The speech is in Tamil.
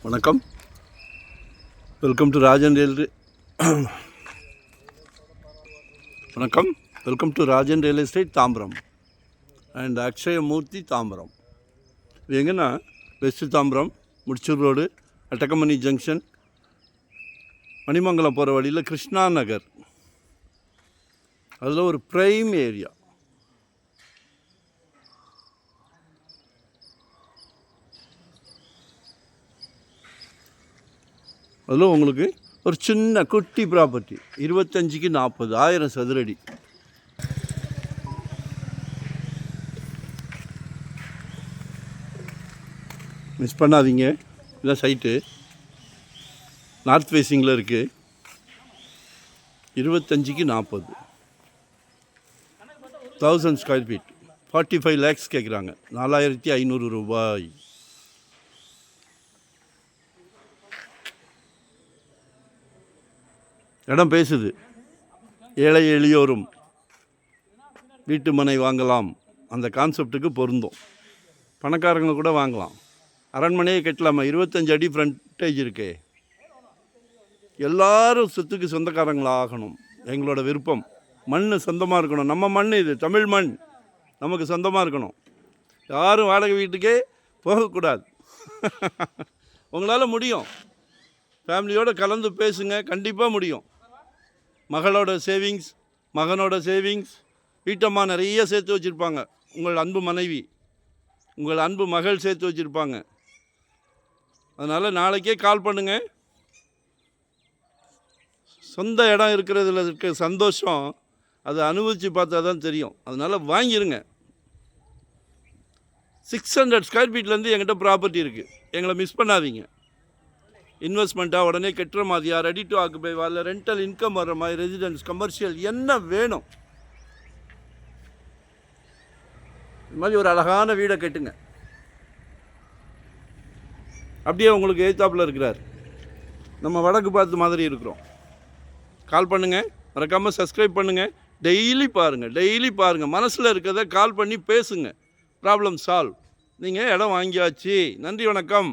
வணக்கம். வெல்கம் டு ராஜன் வணக்கம். Welcome to Rajan real estate Tambaram and Akshayamurthy Tambaram. இது எங்கன்னா west Tambaram, Mudichur road, Attakamani junction, Manimangalam போகிற வழியில் கிருஷ்ணா நகர், அதில் ஒரு ப்ரைம் ஏரியா. அதில் உங்களுக்கு ஒரு சின்ன குட்டி ப்ராப்பர்ட்டி 25க்கு 40, 1000 சதுரடி. மிஸ் பண்ணாதீங்க. இதான் சைட்டு, நார்த் ஃபேஸிங்கில் இருக்குது. 25க்கு 40, 1000 ஸ்கொயர் ஃபீட், 45 lakhs கேட்குறாங்க. 4500 ரூபாய். இடம் பேசுது. ஏழை எளியோரும் வீட்டு மனை வாங்கலாம், அந்த கான்செப்டுக்கு பொருந்தும். பணக்காரங்க கூட வாங்கலாம். அரண்மனையே கட்டலாமா? 25 அடி ஃப்ரண்டேஜ் இருக்கே. எல்லாரும் சொத்துக்கு சொந்தக்காரங்களாக ஆகணும், எங்களோட விருப்பம். மண் சொந்தமாக இருக்கணும். நம்ம மண் இது, தமிழ் மண், நமக்கு சொந்தமாக இருக்கணும். யாரும் வாடகை வீட்டுக்கே போகக்கூடாது. உங்களால் முடியும். ஃபேமிலியோடு கலந்து பேசுங்க, கண்டிப்பாக முடியும். மகளோட சேவிங்ஸ், மகனோட சேவிங்ஸ், வீட்டம்மா நிறைய சேர்த்து வச்சுருப்பாங்க. உங்கள் அன்பு மனைவி, உங்கள் அன்பு மகள் சேர்த்து வச்சுருப்பாங்க. அதனால் நாளைக்கே கால் பண்ணுங்கள். சொந்த இடம் இருக்கிறதுல இருக்க சந்தோஷம் அதை அனுபவித்து பார்த்தா தான் தெரியும். அதனால் வாங்கிடுங்க. 600 ஸ்கொயர் ஃபீட்லேருந்து எங்கிட்ட ப்ராப்பர்ட்டி இருக்குது. எங்களை மிஸ் பண்ணாதீங்க. இன்வெஸ்ட்மெண்ட்டாக உடனே கட்டுற மாதிரியா, ரெடி டு ஆக்குபை, வரல ரெண்டல் இன்கம் வர்ற மாதிரி, ரெசிடென்ஸ், கமர்ஷியல், என்ன வேணும் இது மாதிரி ஒரு அழகான வீடை கட்டுங்க. அப்படியே உங்களுக்கு எய்த்தாப்பில் இருக்கிறார். நம்ம வடக்கு பார்த்து மாதிரி இருக்கிறோம். கால் பண்ணுங்கள், மறக்காமல் சப்ஸ்கிரைப் பண்ணுங்கள். டெய்லி பாருங்கள். மனசில் இருக்கிறத கால் பண்ணி பேசுங்க. Problem solve. நீங்கள் இடம் வாங்கியாச்சு. நன்றி, வணக்கம்.